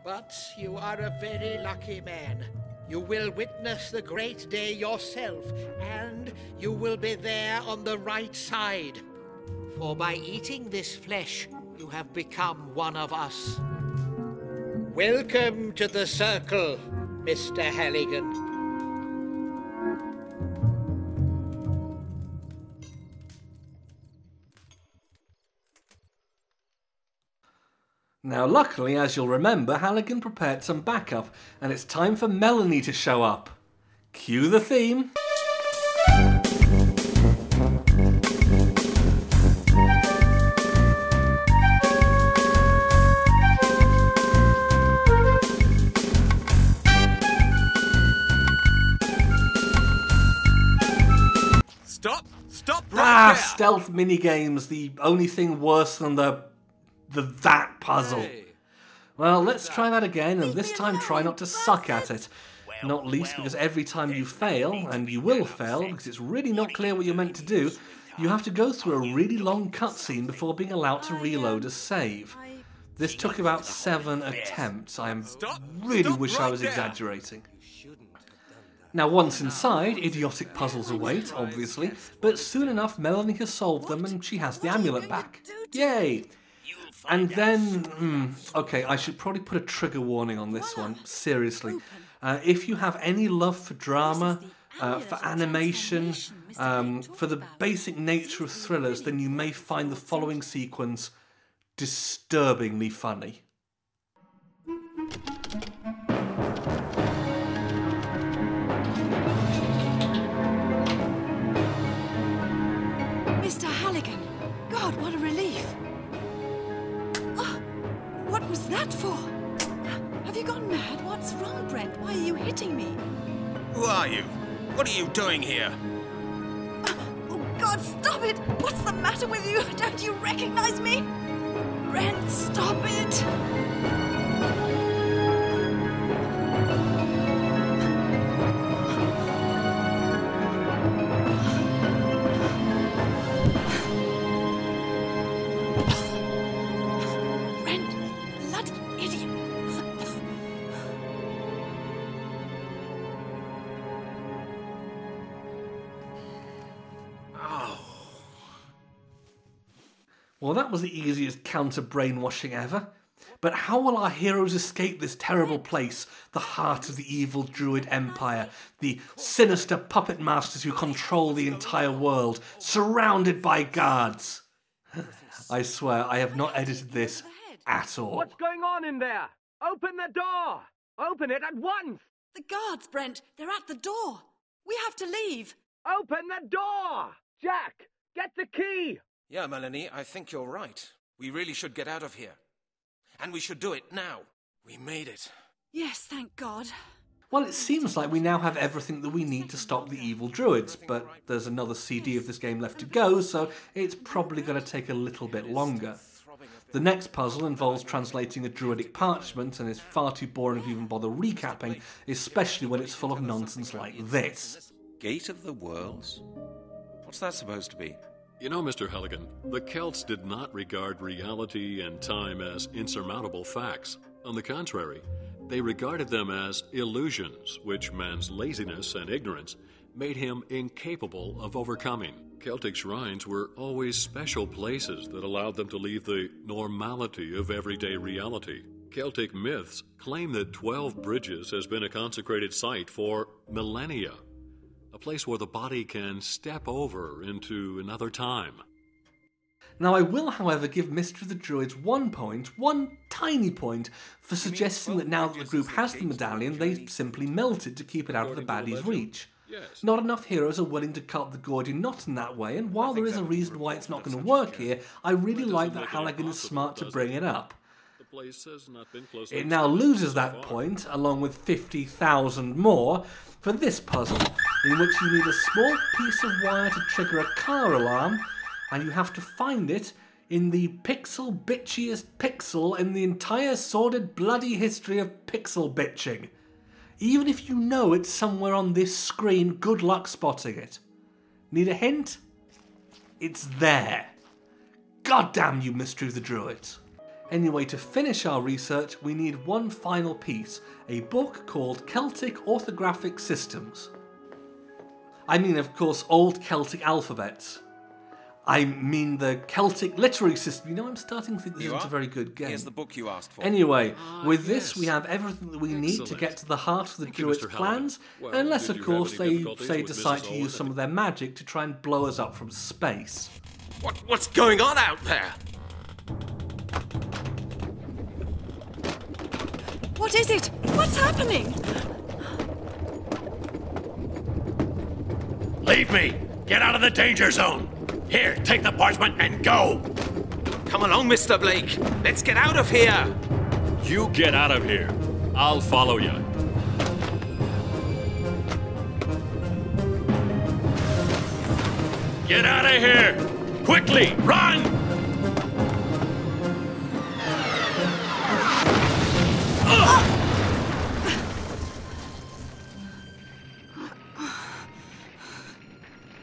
But you are a very lucky man. You will witness the great day yourself, and you will be there on the right side. For by eating this flesh, you have become one of us. Welcome to the circle, Mr. Halligan. Now luckily, as you'll remember, Halligan prepared some backup, and it's time for Melanie to show up. Cue the theme. Stop right there! Stealth minigames, the only thing worse than that puzzle. Hey. Well, let's try that again, and this time try not to suck at it. Not least because every time you fail, and you will fail because it's really not clear what you're meant to do, you have to go through a really long cutscene before being allowed to reload a save. This took about 7 attempts. I really wish I was exaggerating. Now once inside, idiotic puzzles await, obviously, but soon enough Melanie has solved them and she has the amulet back. Yay! And then, okay, I should probably put a trigger warning on this one, seriously. If you have any love for drama, for animation, for the basic nature of thrillers, then you may find the following sequence disturbingly funny. Mr. Halligan! God, what a relief! Oh, what was that for? Have you gone mad? What's wrong, Brent? Why are you hitting me? Who are you? What are you doing here? Oh, God, stop it! What's the matter with you? Don't you recognize me? Brent, stop it! Well, that was the easiest counter-brainwashing ever. But how will our heroes escape this terrible place, the heart of the evil Druid Empire, the sinister puppet masters who control the entire world, surrounded by guards? I swear, I have not edited this at all. What's going on in there? Open the door! Open it at once! The guards, Brent, they're at the door. We have to leave. Open the door! Jack, get the key! Yeah, Melanie, I think you're right. We really should get out of here. And we should do it now. We made it. Yes, thank God. Well, it seems like we now have everything that we need to stop the evil Druids, but there's another CD of this game left to go, so it's probably going to take a little bit longer. The next puzzle involves translating a Druidic parchment and is far too boring to even bother recapping, especially when it's full of nonsense like this. Gate of the Worlds? What's that supposed to be? You know, Mr. Halligan, the Celts did not regard reality and time as insurmountable facts. On the contrary, they regarded them as illusions, which man's laziness and ignorance made him incapable of overcoming. Celtic shrines were always special places that allowed them to leave the normality of everyday reality. Celtic myths claim that 12 Bridges has been a consecrated site for millennia. A place where the body can step over into another time. Now I will, however, give Mystery of the Druids one tiny point, for suggesting that now that the group has the medallion, they simply melt it to keep it out of the baddie's reach. Not enough heroes are willing to cut the Gordian knot in that way, and while there is a reason why it's not going to work here, I really like that Halligan is smart to bring it up. It now loses that point, along with 50,000 more, for this puzzle, in which you need a small piece of wire to trigger a car alarm, and you have to find it in the pixel bitchiest pixel in the entire sordid bloody history of pixel bitching. Even if you know it's somewhere on this screen, good luck spotting it. Need a hint? It's there. God damn you, Mystery of the Druids. Anyway, to finish our research, we need one final piece, a book called Celtic Orthographic Systems. I mean, of course, Old Celtic Alphabets. I mean the Celtic literary system. You know, I'm starting to think this isn't a very good game. Here's the book you asked for. Anyway, with this yes. we have everything that we need to Excellent. get to the heart of the Thank you, Druids' Mr. plans, Halligan. unless, Well, of did you have course, any they difficulties with decide Mrs. to use Owen? some of their magic to try and blow us up from space. What's going on out there? What is it? What's happening? Leave me! Get out of the danger zone! Here, take the parchment and go! Come along, Mr. Blake. Let's get out of here. You get out of here. I'll follow you. Get out of here! Quickly, run!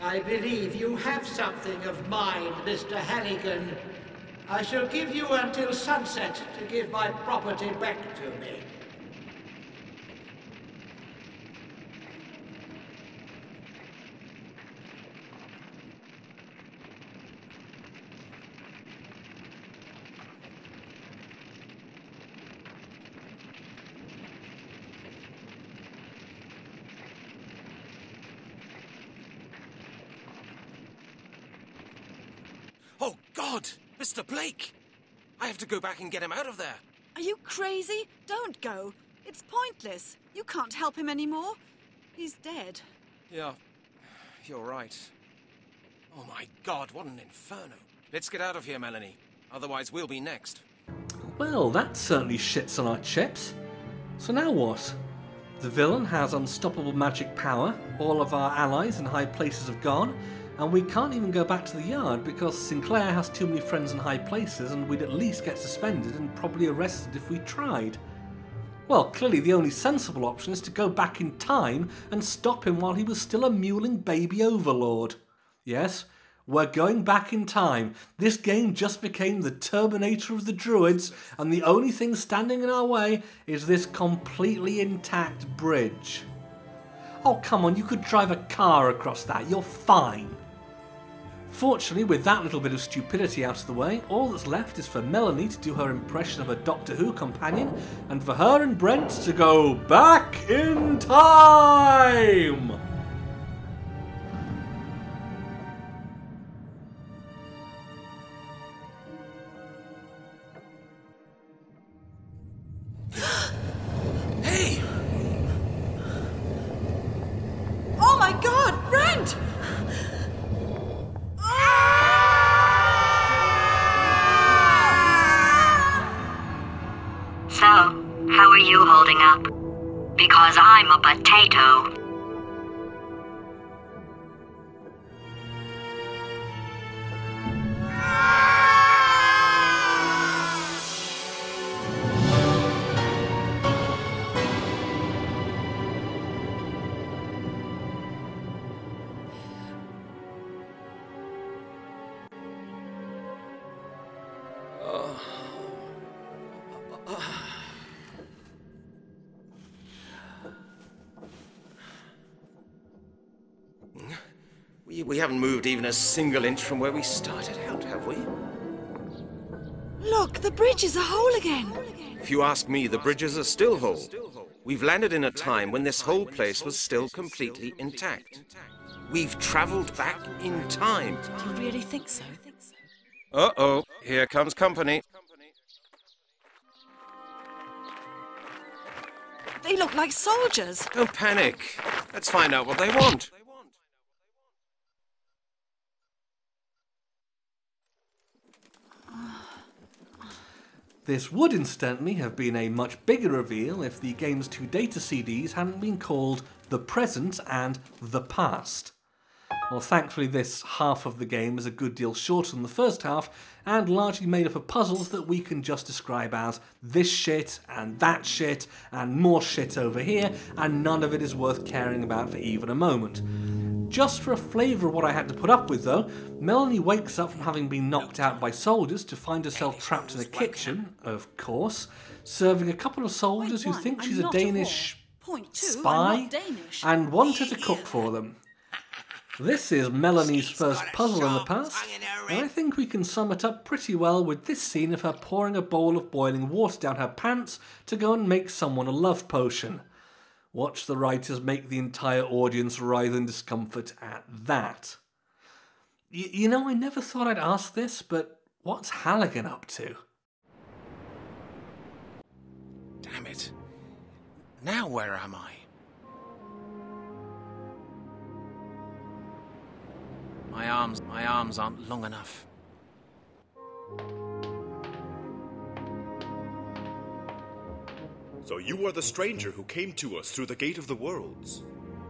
I believe you have something of mine, Mr. Halligan. I shall give you until sunset to give my property back to me. Oh, God! Mr. Blake! I have to go back and get him out of there. Are you crazy? Don't go. It's pointless. You can't help him anymore. He's dead. Yeah, you're right. Oh, my God, what an inferno. Let's get out of here, Melanie. Otherwise, we'll be next. Well, that certainly shits on our chips. So now what? The villain has unstoppable magic power, all of our allies in high places have gone, and we can't even go back to the yard because Sinclair has too many friends in high places and we'd at least get suspended and probably arrested if we tried. Well, clearly the only sensible option is to go back in time and stop him while he was still a mewling baby overlord. Yes, we're going back in time. This game just became the Terminator of the Druids, and the only thing standing in our way is this completely intact bridge. Oh, come on, you could drive a car across that. You're fine. Fortunately, with that little bit of stupidity out of the way, all that's left is for Melanie to do her impression of a Doctor Who companion, and for her and Brent to go back in time! Hey! Oh my God, Brent! So, how are you holding up? Because I'm a potato. We haven't moved even a single inch from where we started out, have we? Look, the bridge is a hole again. If you ask me, the bridges are still whole. We've landed in a time when this whole place was still completely intact. We've traveled back in time. Do you really think so? Uh-oh, here comes company. They look like soldiers. Don't panic. Let's find out what they want. This would incidentally have been a much bigger reveal if the game's two data CDs hadn't been called The Present and The Past. Well, thankfully this half of the game is a good deal shorter than the first half and largely made up of puzzles that we can just describe as this shit and that shit and more shit over here, and none of it is worth caring about for even a moment. Just for a flavour of what I had to put up with though, Melanie wakes up from having been knocked out by soldiers to find herself trapped in a kitchen, of course, serving a couple of soldiers who think she's a Danish spy and want her to cook for them. This is Melanie's first puzzle in the past, and I think we can sum it up pretty well with this scene of her pouring a bowl of boiling water down her pants to go and make someone a love potion. Watch the writers make the entire audience writhe in discomfort at that. You know, I never thought I'd ask this, but what's Halligan up to? Damn it. Now where am I? My arms aren't long enough. So you are the stranger who came to us through the Gate of the Worlds.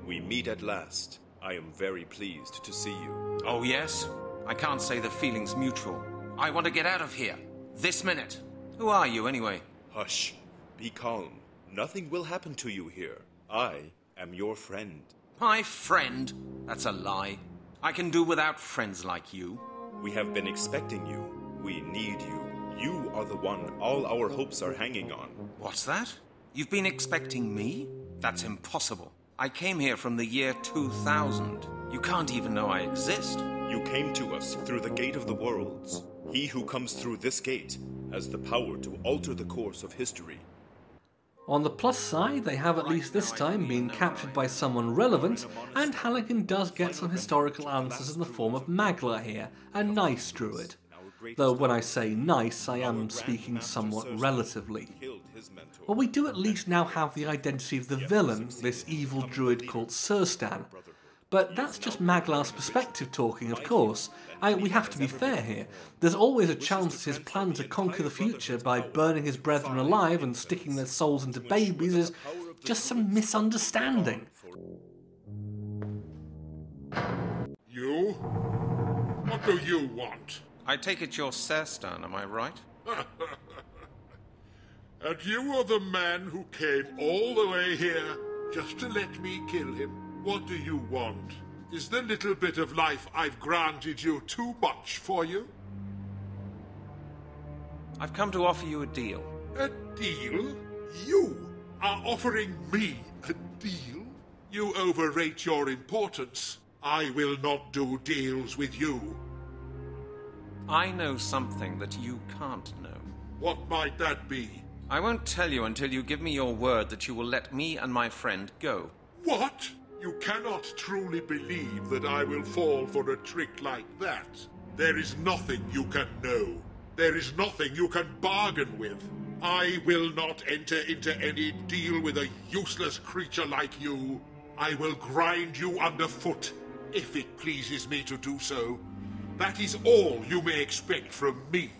We meet at last. I am very pleased to see you. Oh yes? I can't say the feeling's mutual. I want to get out of here. This minute. Who are you anyway? Hush. Be calm. Nothing will happen to you here. I am your friend. My friend? That's a lie. I can do without friends like you. We have been expecting you. We need you. You are the one all our hopes are hanging on. What's that? You've been expecting me? That's impossible. I came here from the year 2000. You can't even know I exist. You came to us through the Gate of the Worlds. He who comes through this gate has the power to alter the course of history. On the plus side, they have at least this time been captured by someone relevant, and Halligan does get some historical answers in the form of Magla here, a nice druid. Though when I say nice, I am speaking somewhat relatively. Well, we do at least now have the identity of the villain, this evil druid called Surstan. But that's just Maglar's perspective talking, of course. We have to be fair here. There's always a chance that his plan to conquer the future by burning his brethren alive and sticking their souls into babies is just some misunderstanding. You? What do you want? I take it you're Surstan, am I right? And you are the man who came all the way here just to let me kill him. What do you want? Is the little bit of life I've granted you too much for you? I've come to offer you a deal. A deal? You are offering me a deal? You overrate your importance. I will not do deals with you. I know something that you can't know. What might that be? I won't tell you until you give me your word that you will let me and my friend go. What? You cannot truly believe that I will fall for a trick like that. There is nothing you can know. There is nothing you can bargain with. I will not enter into any deal with a useless creature like you. I will grind you underfoot, if it pleases me to do so. That is all you may expect from me.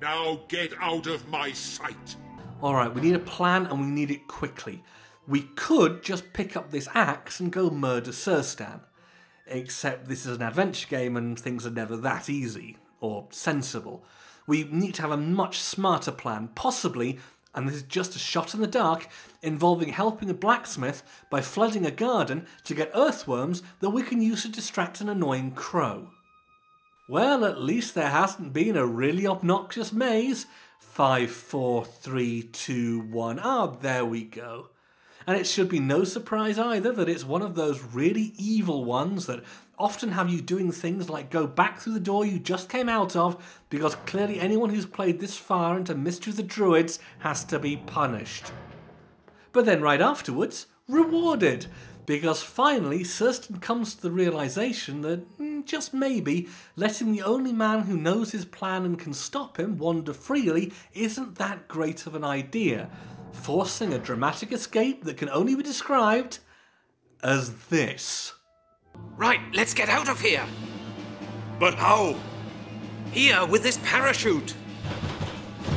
Now get out of my sight. Alright, we need a plan and we need it quickly. We could just pick up this axe and go murder Surstan. Except this is an adventure game and things are never that easy, or sensible. We need to have a much smarter plan, possibly, and this is just a shot in the dark, involving helping a blacksmith by flooding a garden to get earthworms that we can use to distract an annoying crow. Well, at least there hasn't been a really obnoxious maze. 5, 4, 3, 2, 1. Ah, there we go. And it should be no surprise either that it's one of those really evil ones that often have you doing things like go back through the door you just came out of, because clearly anyone who's played this far into Mystery of the Druids has to be punished. But then right afterwards, rewarded, because finally Surstan comes to the realization that, just maybe, letting the only man who knows his plan and can stop him wander freely isn't that great of an idea, forcing a dramatic escape that can only be described as this. Right, let's get out of here. But how? Here, with this parachute.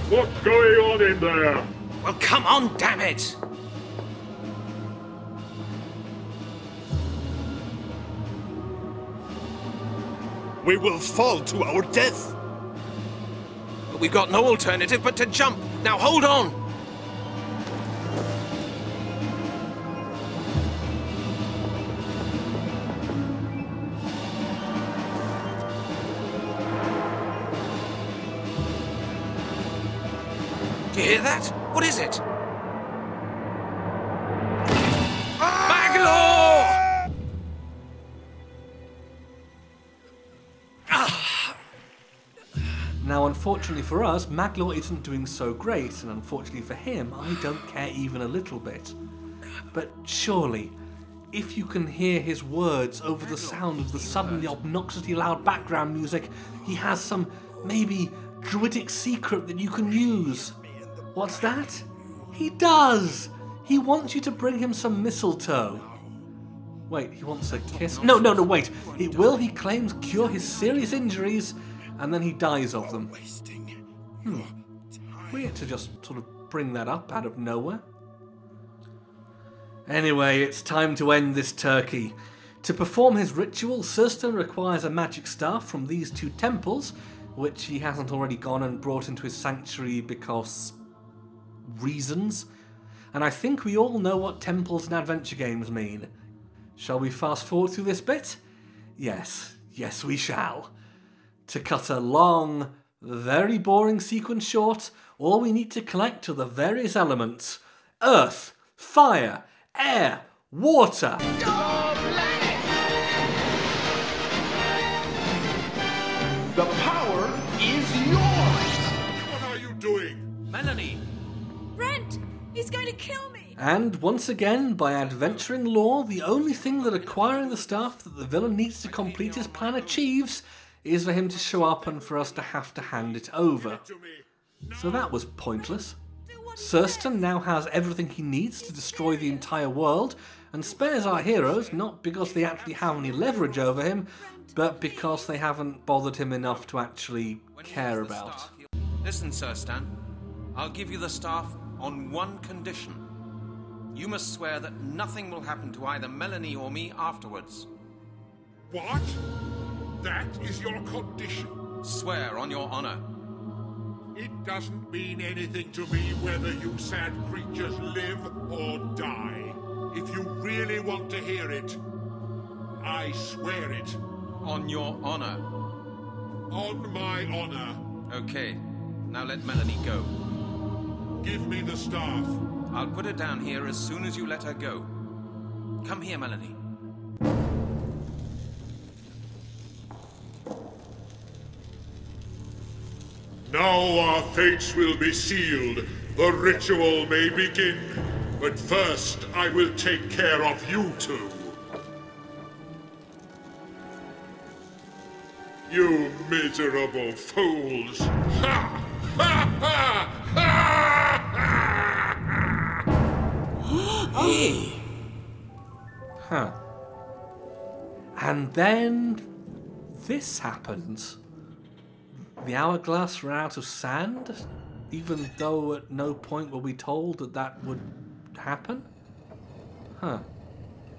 What's going on in there? Well, come on, damn it. We will fall to our death. But we've got no alternative but to jump. Now hold on. hear that? What is it? Maglor! Now, unfortunately for us, Maglor isn't doing so great, and unfortunately for him, I don't care even a little bit. But surely, if you can hear his words over the sound of the suddenly obnoxiously loud background music, he has some, maybe, druidic secret that you can use. What's that? He does! He wants you to bring him some mistletoe. Wait, he wants a kiss? No, wait. It will, he claims, cure his serious injuries, and then he dies of them. Weird to just sort of bring that up out of nowhere. Anyway, it's time to end this turkey. To perform his ritual, Surston requires a magic staff from these 2 temples, which he hasn't already gone and brought into his sanctuary because... reasons. And I think we all know what temples and adventure games mean. Shall we fast forward through this bit? Yes, we shall. To cut a long, very boring sequence short, all we need to collect are the various elements: earth, fire, air, water. The power is yours! What are you doing? Melanie! Brent! He's going to kill me! And once again, by adventuring lore, the only thing that acquiring the staff that the villain needs to complete his plan achieves is for him to show up and for us to have to hand it over. So that was pointless. Surston now has everything he needs to destroy the entire world, and spares our heroes not because they actually have any leverage over him, but because they haven't bothered him enough to actually care about. Listen, Surstan. I'll give you the staff on one condition. You must swear that nothing will happen to either Melanie or me afterwards. What? That is your condition? Swear on your honor. It doesn't mean anything to me whether you sad creatures live or die. If you really want to hear it, I swear it. On your honor. On my honor. Okay, now let Melanie go. Give me the staff. I'll put her down here as soon as you let her go. Come here, Melanie. Now our fates will be sealed. The ritual may begin. But first, I will take care of you 2. You miserable fools! Ha! Ha! Ha! Ha! Huh. And then this happens. The hourglass ran out of sand, even though at no point were we told that that would happen? Huh.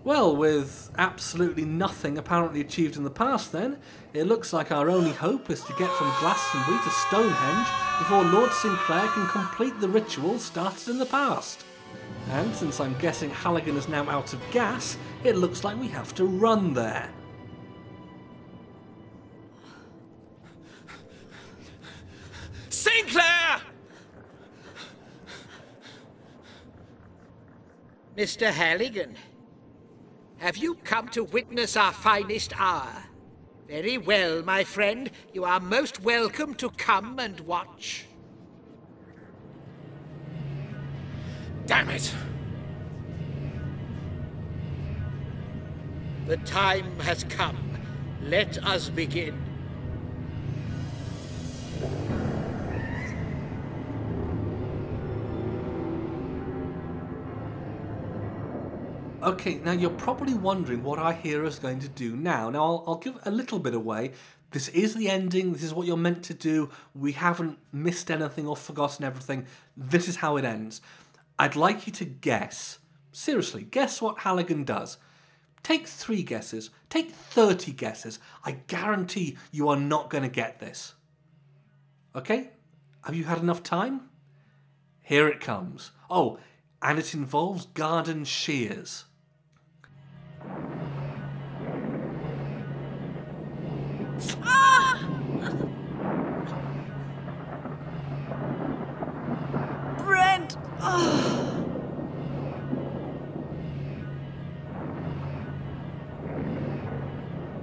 Well, with absolutely nothing apparently achieved in the past then, it looks like our only hope is to get from Glastonbury to Stonehenge before Lord Sinclair can complete the ritual started in the past. And since I'm guessing Halligan is now out of gas, it looks like we have to run there. Sinclair! Mr. Halligan, have you come to witness our finest hour? Very well, my friend. You are most welcome to come and watch. Damn it! The time has come. Let us begin. Okay, now you're probably wondering what our hero is going to do now. Now, I'll give a little bit away. This is the ending. This is what you're meant to do. We haven't missed anything or forgotten everything. This is how it ends. I'd like you to guess. Seriously, guess what Halligan does. Take 3 guesses. Take 30 guesses. I guarantee you are not going to get this. Okay? Have you had enough time? Here it comes. Oh, and it involves garden shears.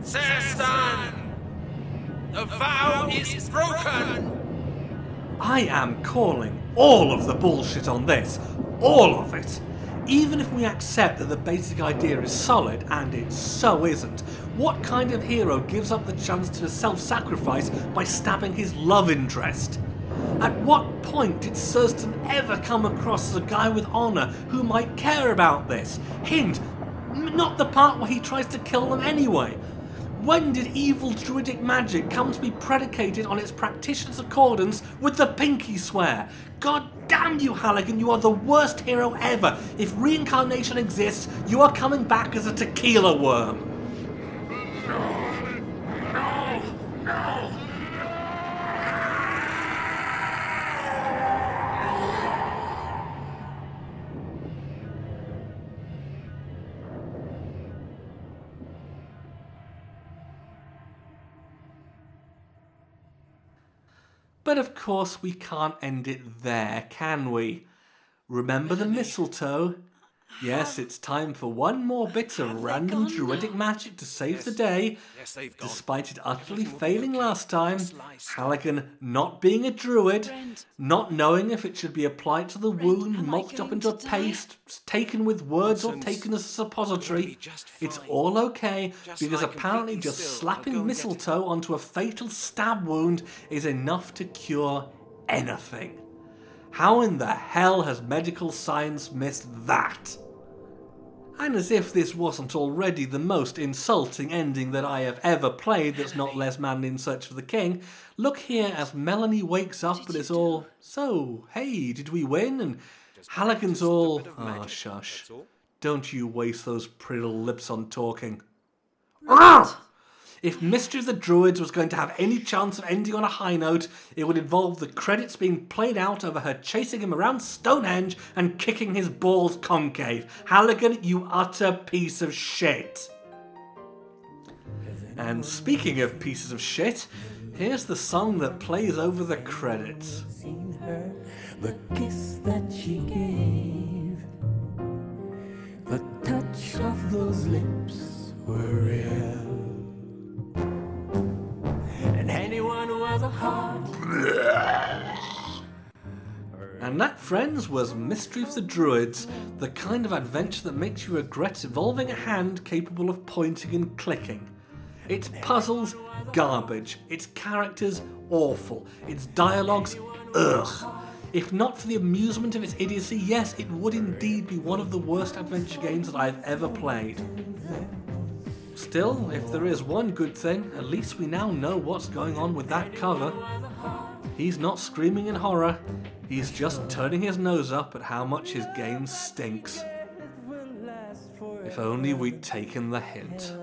Sestan! The vow is broken! I am calling all of the bullshit on this. All of it. Even if we accept that the basic idea is solid, and it so isn't, what kind of hero gives up the chance to self-sacrifice by stabbing his love interest? At what point did Sestan ever come across as a guy with honour who might care about this? Hint, not the part where he tries to kill them anyway. When did evil druidic magic come to be predicated on its practitioner's accordance with the pinky swear? God damn you, Halligan, you are the worst hero ever. If reincarnation exists, you are coming back as a tequila worm. No! But of course we can't end it there, can we? Remember the mistletoe? Yes, it's time for one more bit of random druidic magic to save the day. Yes, they've gone. Despite it utterly failing last time, Halligan not being a druid, not knowing if it should be applied to the wound, mulched up into a paste, taken with words or taken as a suppository, it's all okay, because apparently just slapping mistletoe onto a fatal stab wound is enough to cure anything. How in the hell has medical science missed that? And as if this wasn't already the most insulting ending that I have ever played that's not Les Man in Search for the King, look here as Melanie wakes up and is all, so, hey, did we win? And Halligan's all, oh, shush. Don't you waste those pretty little lips on talking. If Mystery of the Druids was going to have any chance of ending on a high note, it would involve the credits being played out over her chasing him around Stonehenge and kicking his balls concave. Halligan, you utter piece of shit. And speaking of pieces of shit, here's the song that plays over the credits. The kiss that she gave, the touch of those lips were real. And anyone who has a heart. And that, friends, was Mystery of the Druids, the kind of adventure that makes you regret evolving a hand capable of pointing and clicking. Its puzzles, garbage. Its characters, awful. Its dialogues, ugh. If not for the amusement of its idiocy, yes, it would indeed be one of the worst adventure games that I've ever played. Still, if there is one good thing, at least we now know what's going on with that cover. He's not screaming in horror, he's just turning his nose up at how much his game stinks. If only we'd taken the hint.